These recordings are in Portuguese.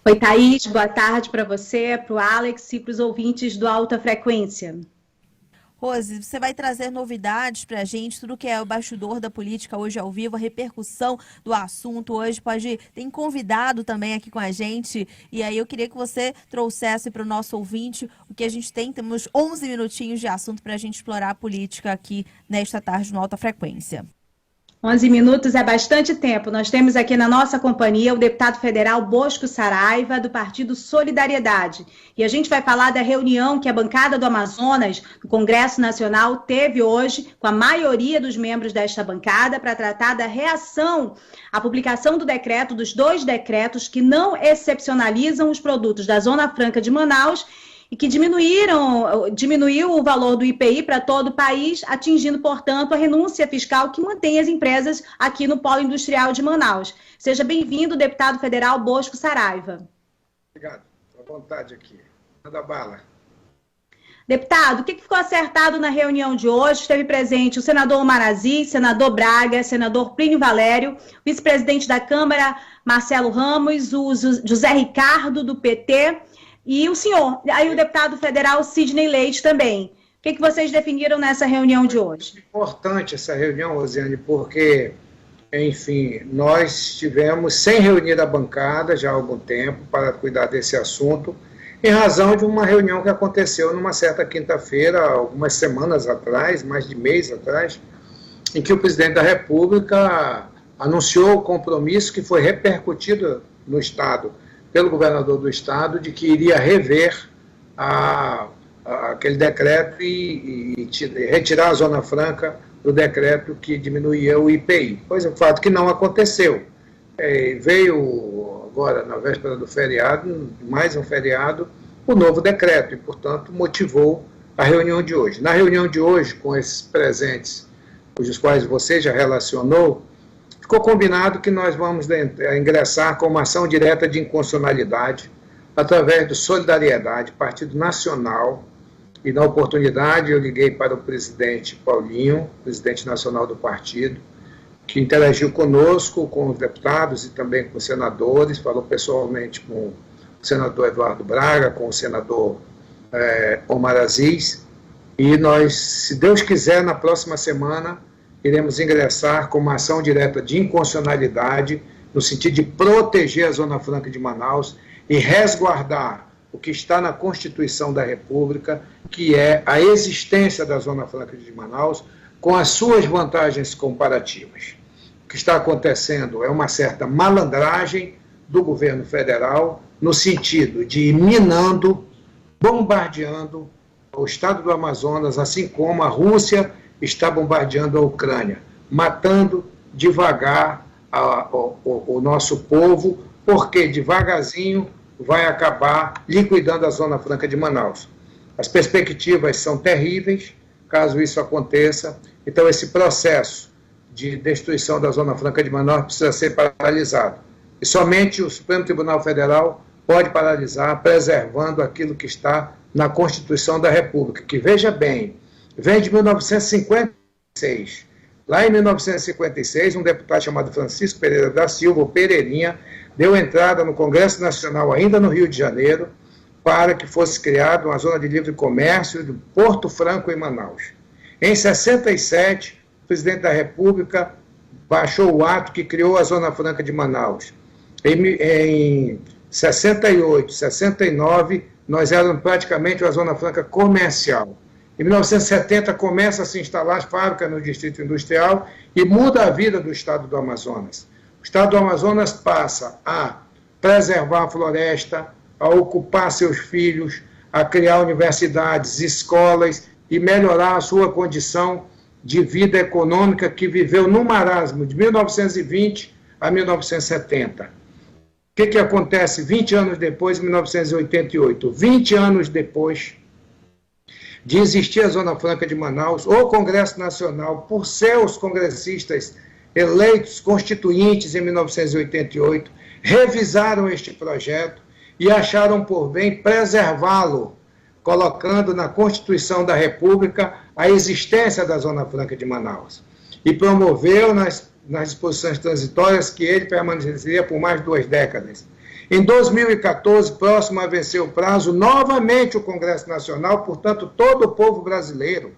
Oi, Thaís, boa tarde para você, para o Alex e para os ouvintes do Alta Frequência. Rose, você vai trazer novidades para a gente, tudo que é o bastidor da política hoje ao vivo, a repercussão do assunto hoje. Tem convidado também aqui com a gente, e aí eu queria que você trouxesse para o nosso ouvinte o que a gente tem. Temos 11 minutinhos de assunto para a gente explorar a política aqui nesta tarde no Alta Frequência. 11 minutos é bastante tempo. Nós temos aqui na nossa companhia o deputado federal Bosco Saraiva, do Partido Solidariedade. E a gente vai falar da reunião que a bancada do Amazonas, do Congresso Nacional, teve hoje, com a maioria dos membros desta bancada, para tratar da reação à publicação do decreto, dos dois decretos que não excepcionalizam os produtos da Zona Franca de Manaus e que diminuiu o valor do IPI para todo o país, atingindo, portanto, a renúncia fiscal que mantém as empresas aqui no Polo Industrial de Manaus. Seja bem-vindo, deputado federal Bosco Saraiva. Obrigado. Estou à vontade aqui. Manda bala. Deputado, o que ficou acertado na reunião de hoje? Esteve presente o senador Omar Aziz, senador Braga, senador Plínio Valério, vice-presidente da Câmara, Marcelo Ramos, o José Ricardo, do PT, e o senhor, aí o deputado federal Sidney Leite também. O que vocês definiram nessa reunião de hoje? É importante essa reunião, Rosiane, porque, enfim, nós estivemos sem reunir a bancada já há algum tempo para cuidar desse assunto, em razão de uma reunião que aconteceu numa certa quinta-feira, algumas semanas atrás, mais de mês atrás, em que o presidente da República anunciou o compromisso que foi repercutido no Estado pelo governador do Estado, de que iria rever aquele decreto e retirar a Zona Franca do decreto que diminuía o IPI. Pois é, o fato que não aconteceu. Veio agora, na véspera do feriado, mais um feriado, o novo decreto e, portanto, motivou a reunião de hoje. Na reunião de hoje, com esses presentes, cujos quais você já relacionou, ficou combinado que nós vamos ingressar com uma ação direta de inconstitucionalidade através do Solidariedade, Partido Nacional, e na oportunidade eu liguei para o presidente Paulinho, presidente nacional do partido, que interagiu conosco, com os deputados e também com os senadores, falou pessoalmente com o senador Eduardo Braga, com o senador Omar Aziz, e nós, se Deus quiser, na próxima semana, iremos ingressar com uma ação direta de inconstitucionalidade, no sentido de proteger a Zona Franca de Manaus e resguardar o que está na Constituição da República, que é a existência da Zona Franca de Manaus, com as suas vantagens comparativas. O que está acontecendo é uma certa malandragem do governo federal, no sentido de ir minando, bombardeando o estado do Amazonas, assim como a Rússia está bombardeando a Ucrânia, matando devagar o nosso povo, porque devagarzinho vai acabar liquidando a Zona Franca de Manaus. As perspectivas são terríveis, caso isso aconteça. Então, esse processo de destruição da Zona Franca de Manaus precisa ser paralisado. E somente o Supremo Tribunal Federal pode paralisar, preservando aquilo que está na Constituição da República, que, veja bem, vem de 1956. Lá em 1956, um deputado chamado Francisco Pereira da Silva, o Pereirinha, deu entrada no Congresso Nacional, ainda no Rio de Janeiro, para que fosse criada uma zona de livre comércio de Porto Franco em Manaus. Em 67, o presidente da República baixou o ato que criou a Zona Franca de Manaus. Em 68, 69, nós éramos praticamente uma Zona Franca comercial. Em 1970, começa a se instalar as fábricas no Distrito Industrial e muda a vida do estado do Amazonas. O estado do Amazonas passa a preservar a floresta, a ocupar seus filhos, a criar universidades, escolas e melhorar a sua condição de vida econômica que viveu no marasmo de 1920 a 1970. O que acontece 20 anos depois, em 1988? 20 anos depois de existir a Zona Franca de Manaus, o Congresso Nacional, por seus congressistas eleitos constituintes em 1988, revisaram este projeto e acharam por bem preservá-lo, colocando na Constituição da República a existência da Zona Franca de Manaus. E promoveu nas disposições transitórias que ele permaneceria por mais de 2 décadas. Em 2014, próximo a vencer o prazo, novamente o Congresso Nacional, portanto, todo o povo brasileiro,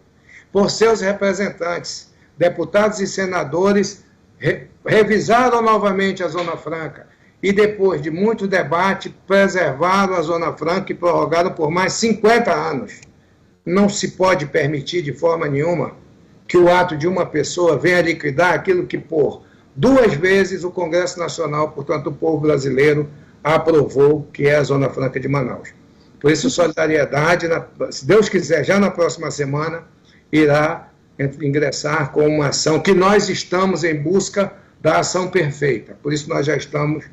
por seus representantes, deputados e senadores, revisaram novamente a Zona Franca e, depois de muito debate, preservaram a Zona Franca e prorrogaram por mais 50 anos. Não se pode permitir, de forma nenhuma, que o ato de uma pessoa venha liquidar aquilo que, por 2 vezes, o Congresso Nacional, portanto, o povo brasileiro, aprovou, que é a Zona Franca de Manaus. Por isso, Solidariedade, se Deus quiser, já na próxima semana, irá ingressar com uma ação que nós estamos em busca da ação perfeita. Por isso, nós já estamos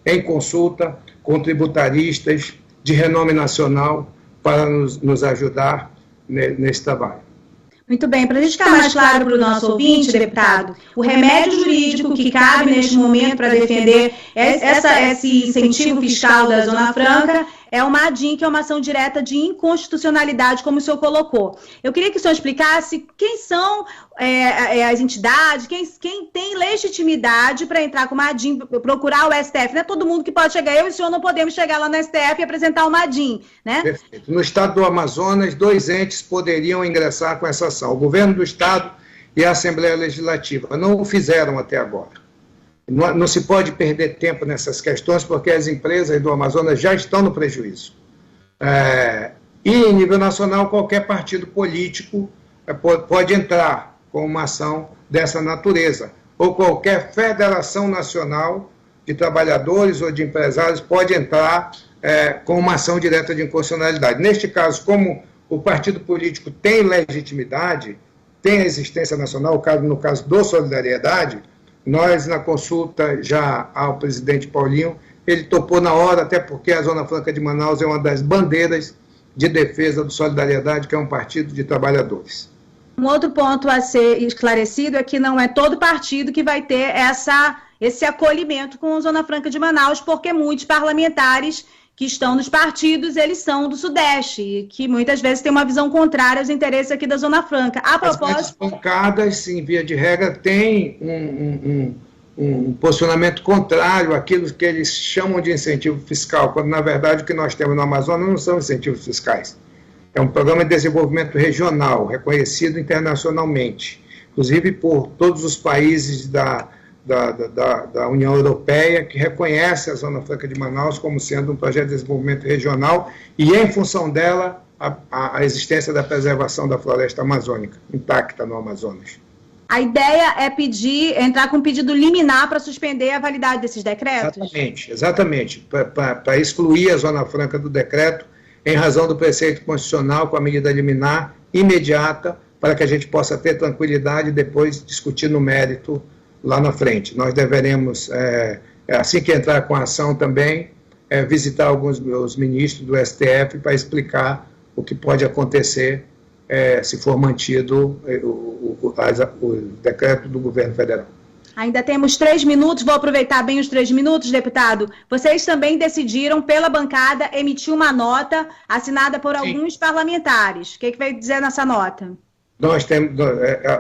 em consulta com tributaristas de renome nacional para nos ajudar nesse trabalho. Muito bem, para a gente ficar mais claro para o nosso ouvinte, deputado, o remédio jurídico que cabe neste momento para defender esse incentivo fiscal da Zona Franca é uma ADIM, que é uma ação direta de inconstitucionalidade, como o senhor colocou. Eu queria que o senhor explicasse quem são as entidades, quem tem legitimidade para entrar com uma ADIM, procurar o STF. Não é todo mundo que pode chegar. Eu e o senhor não podemos chegar lá no STF e apresentar uma ADIM, né? Perfeito. No estado do Amazonas, 2 entes poderiam ingressar com essa ação: o governo do estado e a Assembleia Legislativa. Não o fizeram até agora. Não se pode perder tempo nessas questões, porque as empresas do Amazonas já estão no prejuízo. E, em nível nacional, qualquer partido político pode entrar com uma ação dessa natureza, ou qualquer federação nacional de trabalhadores ou de empresários pode entrar com uma ação direta de inconstitucionalidade. Neste caso, como o partido político tem legitimidade, tem existência nacional, no caso do Solidariedade, nós, na consulta já ao presidente Paulinho, ele topou na hora, até porque a Zona Franca de Manaus é uma das bandeiras de defesa do Solidariedade, que é um partido de trabalhadores. Um outro ponto a ser esclarecido é que não é todo partido que vai ter esse acolhimento com a Zona Franca de Manaus, porque muitos parlamentares que estão nos partidos, eles são do Sudeste, e que muitas vezes têm uma visão contrária aos interesses aqui da Zona Franca. A propósito... As bancadas, em via de regra, têm um posicionamento contrário àquilo que eles chamam de incentivo fiscal, quando, na verdade, o que nós temos no Amazonas não são incentivos fiscais. É um programa de desenvolvimento regional, reconhecido internacionalmente, inclusive por todos os países da União Europeia, que reconhece a Zona Franca de Manaus como sendo um projeto de desenvolvimento regional e, em função dela, a existência da preservação da floresta amazônica, intacta no Amazonas. A ideia é entrar com um pedido liminar para suspender a validade desses decretos? Exatamente. Para excluir a Zona Franca do decreto, em razão do preceito constitucional, com a medida liminar imediata, para que a gente possa ter tranquilidade e depois discutir no mérito lá na frente. Nós deveremos, assim que entrar com a ação também, visitar alguns dos ministros do STF para explicar o que pode acontecer se for mantido o decreto do governo federal. Ainda temos 3 minutos, vou aproveitar bem os 3 minutos, deputado. Vocês também decidiram, pela bancada, emitir uma nota assinada por alguns parlamentares. O que vai dizer nessa nota? Nós temos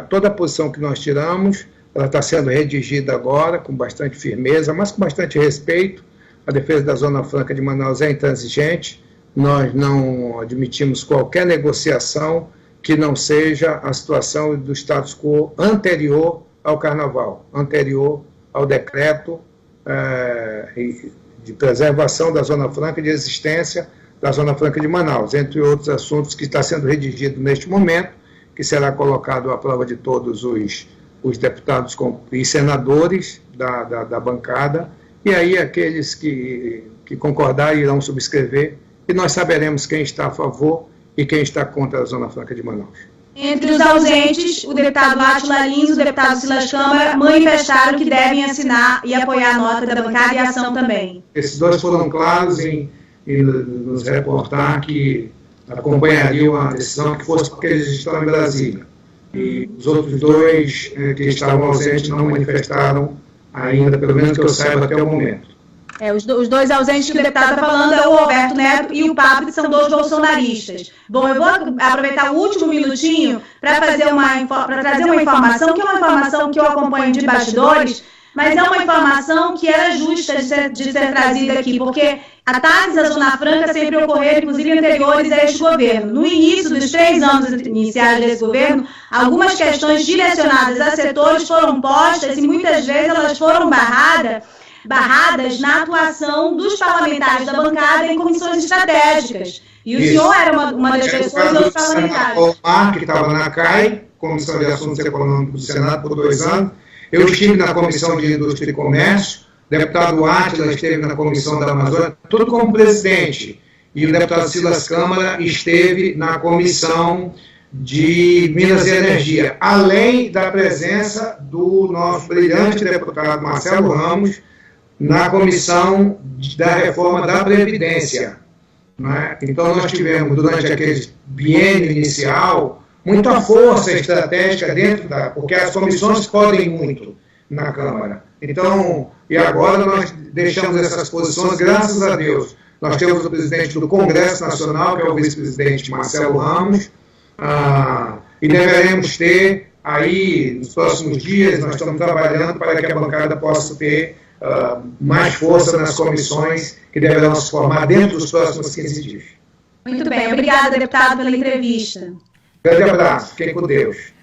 toda a posição que nós tiramos. Ela está sendo redigida agora com bastante firmeza, mas com bastante respeito. A defesa da Zona Franca de Manaus é intransigente. Nós não admitimos qualquer negociação que não seja a situação do status quo anterior ao Carnaval, anterior ao decreto de preservação da Zona Franca e de existência da Zona Franca de Manaus, entre outros assuntos que está sendo redigido neste momento, que será colocado à prova de todos os deputados e senadores da bancada, e aí aqueles que concordarem irão subscrever, e nós saberemos quem está a favor e quem está contra a Zona Franca de Manaus. Entre os ausentes, o deputado Átila Lins e o deputado Silas Câmara manifestaram que devem assinar e apoiar a nota da bancada e a ação também. Esses dois foram claros em nos reportar que acompanhariam a decisão que fosse porque eles estão em Brasília. E os outros dois que estavam ausentes não manifestaram ainda, pelo menos que eu saiba até o momento. Os dois ausentes que o deputado está falando é o Alberto Neto e o Pablo, que são 2 bolsonaristas. Bom, eu vou aproveitar o último minutinho para trazer uma informação, que é uma informação que eu acompanho de bastidores, mas é uma informação que era justa de ser trazida aqui, porque ataques à Zona Franca sempre ocorreram, inclusive anteriores a este governo. No início dos 3 anos iniciais desse governo, algumas questões direcionadas a setores foram postas e muitas vezes elas foram barradas na atuação dos parlamentares da bancada em comissões estratégicas. E o senhor era uma das pessoas dos parlamentares. O Omar, que estava na CAI, Comissão de Assuntos Econômicos do Senado, por 2 anos. Eu estive na Comissão de Indústria e Comércio, o deputado Átila esteve na Comissão da Amazônia, tudo como presidente. E o deputado Silas Câmara esteve na Comissão de Minas e Energia, além da presença do nosso brilhante deputado Marcelo Ramos na Comissão da Reforma da Previdência. Né? Então, nós tivemos, durante aquele biênio inicial, muita força estratégica porque as comissões podem muito na Câmara. Então, e agora nós deixamos essas posições, graças a Deus. Nós temos o presidente do Congresso Nacional, que é o vice-presidente Marcelo Ramos, e deveremos ter aí, nos próximos dias, nós estamos trabalhando para que a bancada possa ter mais força nas comissões que deverão se formar dentro dos próximos 15 dias. Muito bem, obrigada, deputado, pela entrevista. Grande abraço, fiquem com Deus.